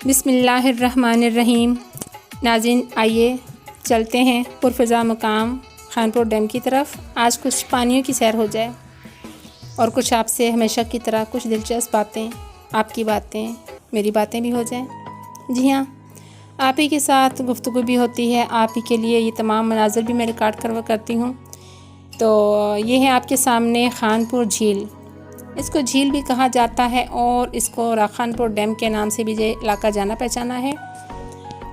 बिस्मिल्लाहिर्रहमानिर्रहीम। नाज़रीन, आइए चलते हैं पुरफ़िज़ा मकाम खानपुर डैम की तरफ। आज कुछ पानियों की सैर हो जाए और कुछ आपसे हमेशा की तरह कुछ दिलचस्प बातें, आपकी बातें, मेरी बातें भी हो जाएं। जी हाँ, आप ही के साथ गुफ्तगू भी होती है, आप ही के लिए ये तमाम मनाज़र भी मैं रिकॉर्ड करती हूँ। तो ये है आपके सामने खानपुर झील। इसको झील भी कहा जाता है और इसको खानपुर डैम के नाम से भी ये इलाका जाना पहचाना है।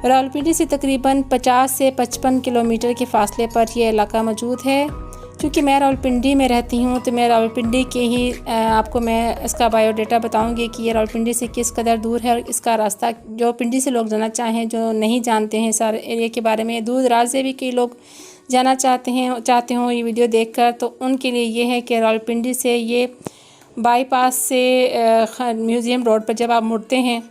रावलपिंडी से तकरीबन 50 से 55 किलोमीटर के फ़ासले पर यह इलाका मौजूद है। क्योंकि मैं रावलपिंडी में रहती हूँ तो मैं रावलपिंडी के ही आपको मैं इसका बायोडाटा बताऊँगी कि ये रावलपिंडी से किस कदर दूर है और इसका रास्ता जो पिंडी से लोग जाना चाहें, जो नहीं जानते हैं सारे एरिया के बारे में, दूर दराज से भी कई लोग जाना चाहते हों ये वीडियो देखकर, तो उनके लिए ये है कि रावलपिंडी से ये बाईपास से म्यूज़ियम रोड पर जब आप मुड़ते हैं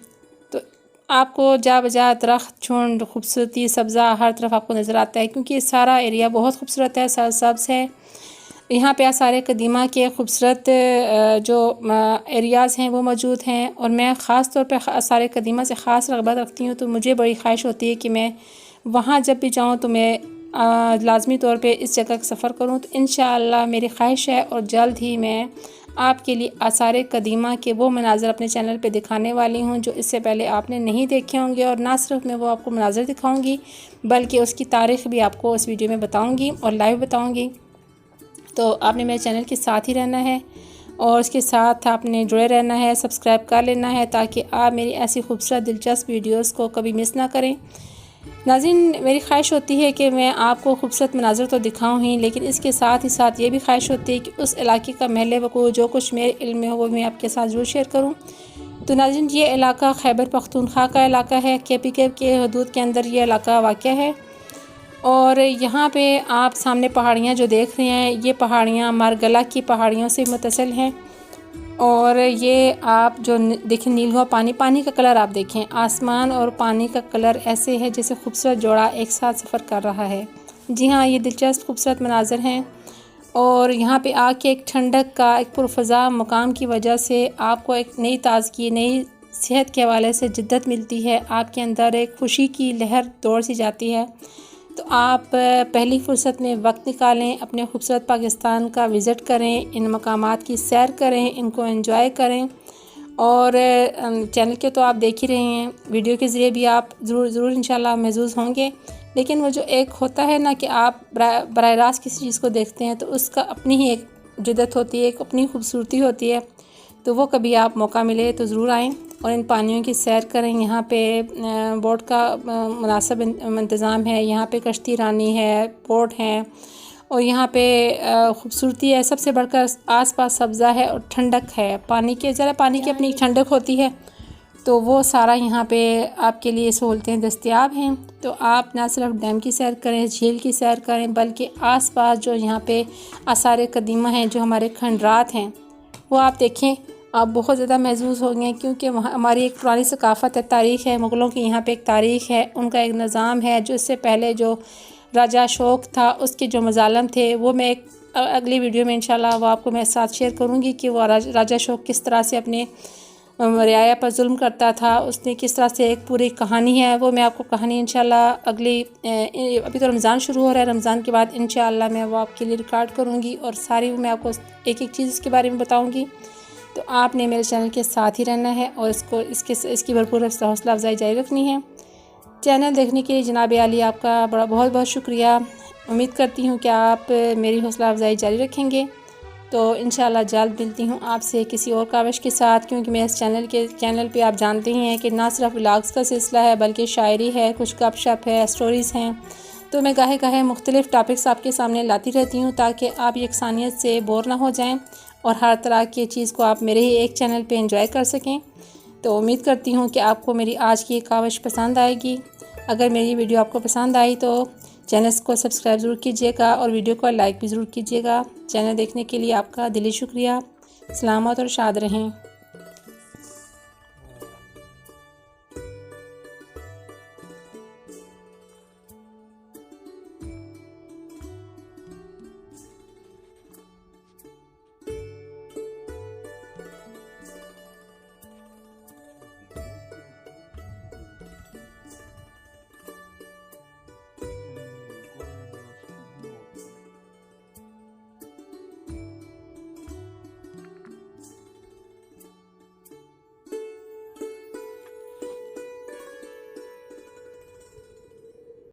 तो आपको जा बजा दरख्त, झुंड, खूबसूरती, सब्ज़ा हर तरफ आपको नज़र आता है। क्योंकि ये सारा एरिया बहुत खूबसूरत है, सब्ज़ है। यहाँ पे आसार कदीमा के खूबसूरत जो एरियाज़ हैं वो मौजूद हैं और मैं ख़ास तौर पे आसार कदीमा से ख़ास रग़बत रखती हूँ। तो मुझे बड़ी ख्वाहिश होती है कि मैं वहाँ जब भी जाऊँ तो मैं लाज़मी तौर पे इस जगह का सफ़र करूँ। तो इंशाअल्लाह मेरी ख्वाहिश है और जल्द ही मैं आपके लिए आसार कदीमा के वो मनाज़र अपने चैनल पे दिखाने वाली हूँ जो इससे पहले आपने नहीं देखे होंगे। और ना सिर्फ मैं वो आपको मनाज़र दिखाऊंगी बल्कि उसकी तारीख़ भी आपको इस वीडियो में बताऊंगी और लाइव बताऊंगी। तो आपने मेरे चैनल के साथ ही रहना है और उसके साथ आपने जुड़े रहना है, सब्सक्राइब कर लेना है ताकि आप मेरी ऐसी खूबसूरत दिलचस्प वीडियोज़ को कभी मिस ना करें। नाज़रीन, मेरी ख्वाहिश होती है कि मैं आपको खूबसूरत मनाज़र तो दिखाऊं ही, लेकिन इसके साथ ही साथ ये भी ख्वाहिश होती है कि उस इलाके का महल वक़ूअ जो कुछ मेरे इल्म में हो वो मैं आपके साथ ज़रूर शेयर करूं। तो नाज़रीन, ये इलाका खैबर पख्तूनख्वा का इलाका है। KPK के हदूद के अंदर ये इलाका वाक़ है और यहाँ पे आप सामने पहाड़ियाँ जो देख रहे हैं, ये पहाड़ियाँ मारगला की पहाड़ियों से मुतसिल हैं। और ये आप जो देखें नील हुआ पानी का कलर आप देखें, आसमान और पानी का कलर ऐसे है जैसे खूबसूरत जोड़ा एक साथ सफ़र कर रहा है। जी हाँ, ये दिलचस्प खूबसूरत मनाज़र हैं और यहाँ पे आके एक ठंडक का, एक पुरफ़िज़ा मकाम की वजह से आपको एक नई ताज़गी, नई सेहत के हवाले से जिद्दत मिलती है। आपके अंदर एक ख़ुशी की लहर दौड़ सी जाती है। तो आप पहली फ़ुर्सत में वक्त निकालें, अपने खूबसूरत पाकिस्तान का विज़िट करें, इन मकामात की सैर करें, इनको एंजॉय करें। और चैनल के तो आप देख ही रहे हैं, वीडियो के ज़रिए भी आप ज़रूर इंशाल्लाह महसूस होंगे। लेकिन वो जो एक होता है ना कि आप बराह रास्त किसी चीज़ को देखते हैं तो उसका अपनी ही एक जिद्दत होती है, एक अपनी खूबसूरती होती है। तो वो कभी आप मौका मिले तो ज़रूर आएँ और इन पानियों की सैर करें। यहाँ पे बोट का मुनासिब इंतज़ाम है, यहाँ पे कश्ती रानी है, बोट है और यहाँ पे खूबसूरती है। सबसे बढ़कर आसपास सब्ज़ा है और ठंडक है। पानी की अपनी ठंडक होती है, तो वो सारा यहाँ पे आपके लिए सहूलतें दस्तयाब हैं। तो आप ना सिर्फ डैम की सैर करें, झील की सैर करें, बल्कि आसपास जो यहाँ पे आसार कदीमा हैं, जो हमारे खंडरात हैं, वो आप देखें, आप बहुत ज़्यादा महसूस होंगे। क्योंकि वहाँ हमारी एक पुरानी सकाफ़त है, तारीख़ है, मुग़लों की यहाँ पे एक तारीख़ है, उनका एक निज़ाम है। जो इससे पहले जो राजा अशोक था उसके जो मज़ालिम थे वो मैं एक अगली वीडियो में इंशाल्लाह वो आपको मैं साथ शेयर करूँगी कि वो राजा अशोक किस तरह से अपने रियाया पर जुल्म करता था, उसने किस तरह से, एक पूरी कहानी है। वो मैं आपको कहानी इंशाल्लाह अभी तो रमज़ान शुरू हो रहा है, रमज़ान के बाद इंशाल्लाह मैं वो आपके लिए रिकॉर्ड करूँगी और सारी मैं आपको एक चीज़ इसके बारे में बताऊँगी। तो आपने मेरे चैनल के साथ ही रहना है और इसकी भरपूर हौसला अफजाई जारी रखनी है। चैनल देखने के लिए जनाब आली आपका बहुत बहुत शुक्रिया। उम्मीद करती हूँ कि आप मेरी हौसला अफजाई जारी रखेंगे। तो इंशाल्लाह जल्द मिलती हूँ आपसे किसी और काविश के साथ। क्योंकि मैं इस चैनल पे आप जानते ही हैं कि ना सिर्फ व्लॉग्स का सिलसिला है बल्कि शायरी है, कुछ गपशप है, स्टोरीज़ हैं। तो मैं गाहे मुख्तलिफ़ टॉपिक्स आपके सामने लाती रहती हूँ ताकि आप यकसानियत से बोर ना हो जाएँ और हर तरह की चीज़ को आप मेरे ही एक चैनल पे एंजॉय कर सकें। तो उम्मीद करती हूँ कि आपको मेरी आज की काविश पसंद आएगी। अगर मेरी वीडियो आपको पसंद आई तो चैनल को सब्सक्राइब ज़रूर कीजिएगा और वीडियो को लाइक भी ज़रूर कीजिएगा। चैनल देखने के लिए आपका दिली शुक्रिया। सलामत और शाद रहें।